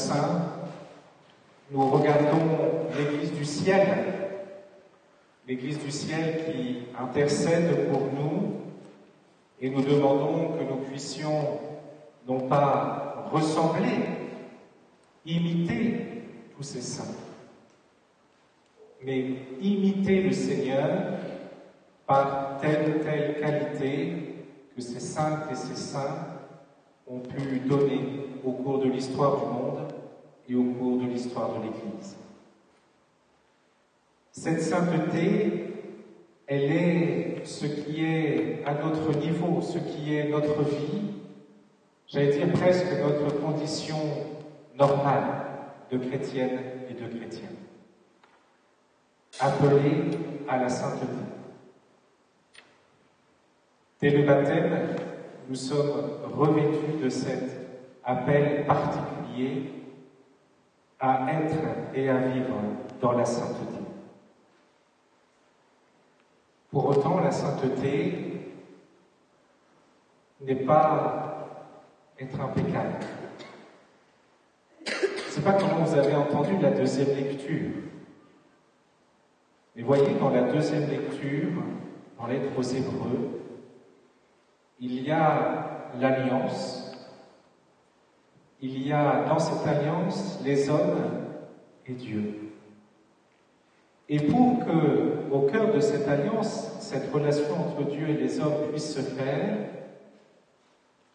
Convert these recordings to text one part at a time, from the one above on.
Toussaint, nous regardons l'Église du ciel qui intercède pour nous, et nous demandons que nous puissions non pas ressembler, imiter tous ces saints, mais imiter le Seigneur par telle ou telle qualité que ces saintes et ces saints ont pu donner au cours de l'histoire du monde et au cours de l'histoire de l'Église. Cette sainteté, elle est ce qui est à notre niveau, ce qui est notre vie, j'allais dire presque notre condition normale de chrétienne et de chrétien, appelée à la sainteté. Dès le baptême, nous sommes revêtus de cet appel particulier à être et à vivre dans la sainteté. Pour autant, la sainteté n'est pas être impeccable. Je ne sais pas comment vous avez entendu la deuxième lecture. Mais voyez, dans la deuxième lecture, dans l'Lettre aux Hébreux, il y a l'alliance. Il y a dans cette alliance les hommes et Dieu. Et pour que, au cœur de cette alliance, cette relation entre Dieu et les hommes puisse se faire,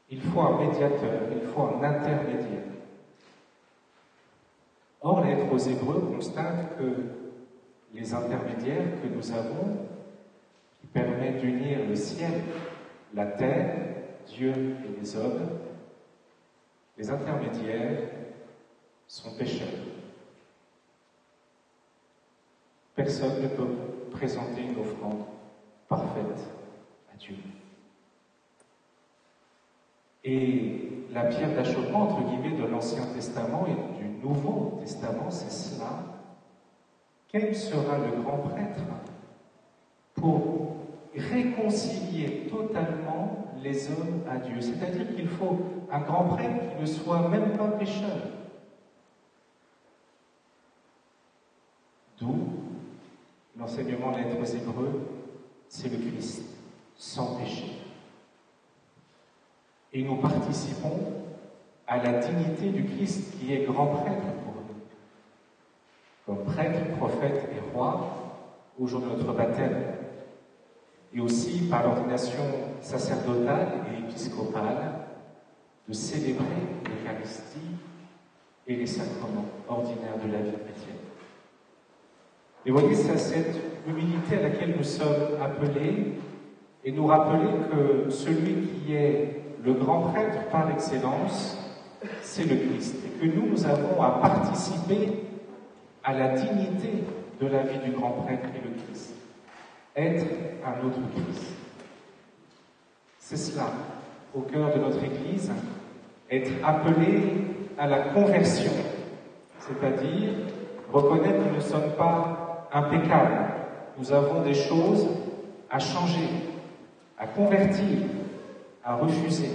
il faut un médiateur, il faut un intermédiaire. Or, la Lettre aux Hébreux constate que les intermédiaires que nous avons, qui permettent d'unir le ciel, la terre, Dieu et les hommes, les intermédiaires sont pécheurs. Personne ne peut présenter une offrande parfaite à Dieu. Et la pierre d'achoppement, entre guillemets, de l'Ancien Testament et du Nouveau Testament, c'est cela. Quel sera le grand prêtre pour réconcilier totalement les hommes à Dieu? C'est-à-dire qu'il faut un grand prêtre qui ne soit même pas pécheur. D'où l'enseignement de la Lettre aux Hébreux, c'est le Christ, sans péché. Et nous participons à la dignité du Christ qui est grand prêtre pour nous. Comme prêtre, prophète et roi, au jour de notre baptême. Et aussi par l'ordination sacerdotale et épiscopale, de célébrer l'Eucharistie et les sacrements ordinaires de la vie chrétienne. Et voyez, c'est à cette humilité à laquelle nous sommes appelés, et nous rappeler que celui qui est le grand prêtre par excellence, c'est le Christ, et que nous avons à participer à la dignité de la vie du grand prêtre et le Christ. Être un autre Christ. C'est cela, au cœur de notre Église, être appelé à la conversion, c'est-à-dire reconnaître que nous ne sommes pas impeccables. Nous avons des choses à changer, à convertir, à refuser.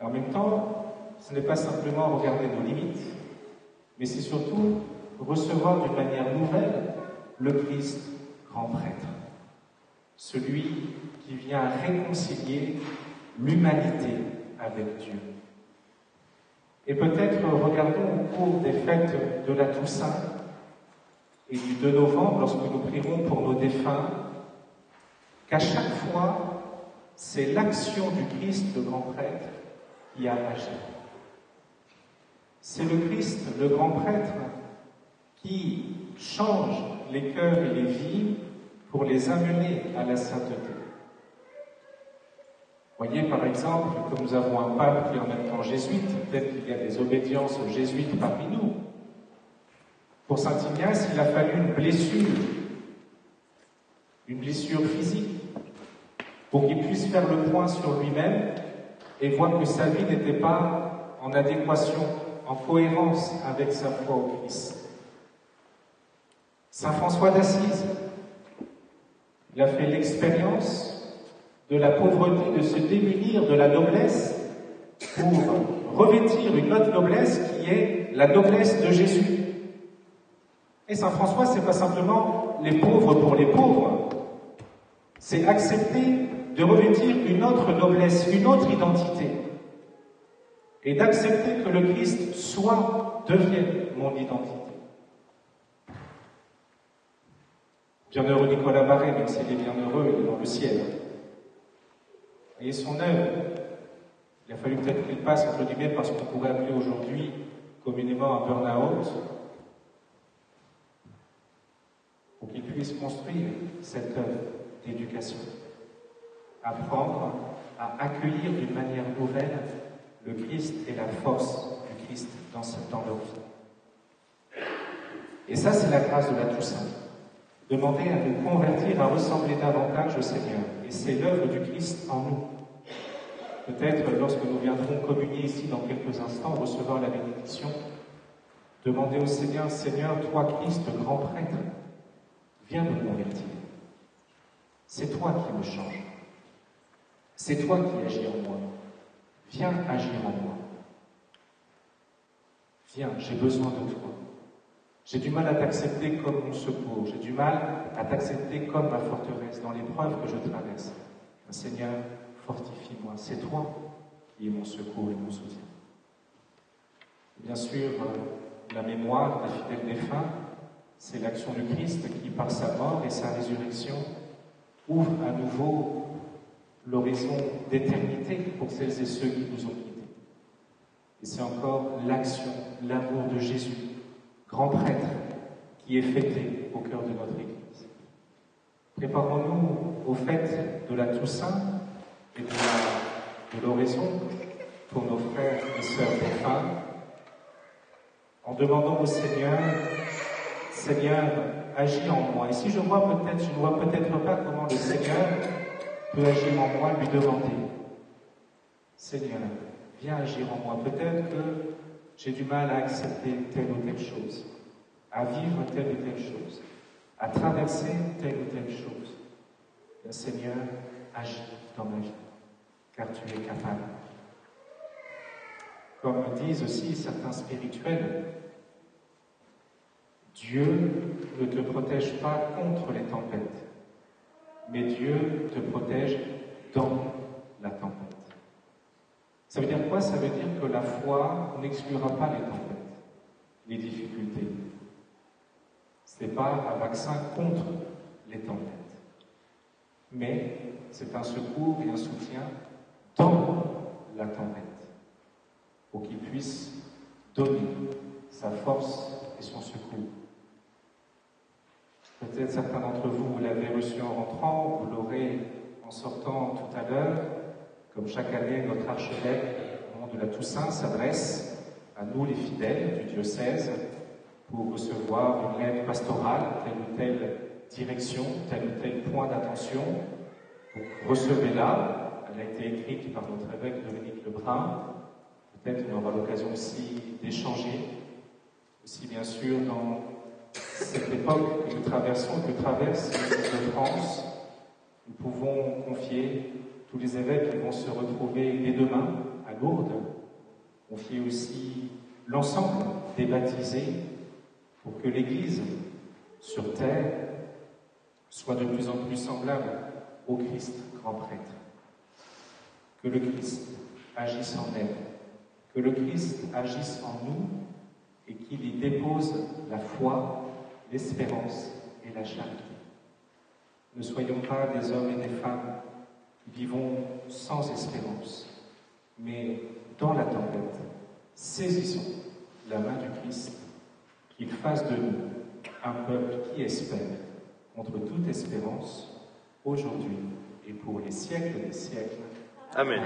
Et en même temps, ce n'est pas simplement regarder nos limites, mais c'est surtout recevoir d'une manière nouvelle le Christ grand prêtre, celui qui vient réconcilier l'humanité avec Dieu. Et peut-être regardons au cours des fêtes de la Toussaint et du 2 novembre, lorsque nous prierons pour nos défunts, qu'à chaque fois, c'est l'action du Christ, le grand prêtre, qui a agi. C'est le Christ, le grand prêtre, qui change les cœurs et les vies pour les amener à la sainteté. Voyez, par exemple, que nous avons un pape qui est en même temps jésuite, peut-être qu'il y a des obédiences jésuites parmi nous. Pour saint Ignace, il a fallu une blessure physique, pour qu'il puisse faire le point sur lui-même et voir que sa vie n'était pas en adéquation, en cohérence avec sa foi au Christ. Saint François d'Assise, il a fait l'expérience de la pauvreté, de se démunir de la noblesse pour revêtir une autre noblesse qui qui est la noblesse de Jésus. Et Saint François, c'est pas simplement les pauvres pour les pauvres, c'est accepter de revêtir une autre noblesse, une autre identité, et d'accepter que le Christ devienne mon identité. Bienheureux Nicolas Barré, même s'il est bienheureux, il est dans le ciel. Et son œuvre, il a fallu peut-être qu'il passe entre guillemets par ce qu'on pourrait appeler aujourd'hui communément un burn-out, pour qu'il puisse construire cette œuvre d'éducation. Apprendre à accueillir d'une manière nouvelle le Christ et la force du Christ dans leur vie. Et ça, c'est la grâce de la Toussaint. Demander à nous convertir, à ressembler davantage au Seigneur. Et c'est l'œuvre du Christ en nous. Peut-être, lorsque nous viendrons communier ici dans quelques instants, recevoir la bénédiction, demander au Seigneur, Seigneur, toi, Christ, grand prêtre, viens me convertir. C'est toi qui me changes. C'est toi qui agis en moi. Viens agir en moi. Viens, j'ai besoin de toi. J'ai du mal à t'accepter comme mon secours. J'ai du mal à t'accepter comme ma forteresse dans l'épreuve que je traverse. Seigneur, fortifie-moi. C'est toi qui es mon secours et mon soutien. Bien sûr, la mémoire des fidèles défunts, c'est l'action du Christ qui, par sa mort et sa résurrection, ouvre à nouveau l'horizon d'éternité pour celles et ceux qui nous ont quittés. Et c'est encore l'action, l'amour de Jésus, grand prêtre, qui est fêté au cœur de notre Église. Préparons-nous aux fêtes de la Toussaint et de l'oraison pour nos frères et sœurs défunts, en demandant au Seigneur, Seigneur, agis en moi. Et si je ne vois peut-être pas comment le Seigneur peut agir en moi, lui demander, Seigneur, viens agir en moi. Peut-être que j'ai du mal à accepter telle ou telle chose, à vivre telle ou telle chose, à traverser telle ou telle chose. Le Seigneur, agis dans ma vie, car tu es capable. Comme disent aussi certains spirituels, Dieu ne te protège pas contre les tempêtes, mais Dieu te protège dans la tempête. Ça veut dire quoi? Ça veut dire que la foi n'exclura pas les tempêtes, les difficultés. Ce n'est pas un vaccin contre les tempêtes, mais c'est un secours et un soutien dans la tempête, pour qu'il puisse donner sa force et son secours. Peut-être certains d'entre vous, vous l'avez reçu en rentrant, vous l'aurez en sortant tout à l'heure. Comme chaque année, notre archevêque, au moment de la Toussaint, s'adresse à nous, les fidèles du diocèse, pour recevoir une lettre pastorale, telle ou telle direction, tel ou tel point d'attention. Donc, recevez-la. Elle a été écrite par notre évêque Dominique Lebrun. Peut-être on aura l'occasion aussi d'échanger. Aussi, bien sûr, dans cette époque que nous traversons, que traverse l'Église de France, nous pouvons confier tous les évêques qui vont se retrouver dès demain à Lourdes, confier aussi l'ensemble des baptisés pour que l'Église sur terre soit de plus en plus semblable au Christ grand prêtre. Que le Christ agisse en elle, que le Christ agisse en nous et qu'il y dépose la foi, l'espérance et la charité. Ne soyons pas des hommes et des femmes qui vivons sans espérance, mais dans la tempête, saisissons la main du Christ, qu'il fasse de nous un peuple qui espère contre toute espérance, aujourd'hui et pour les siècles des siècles. Amen.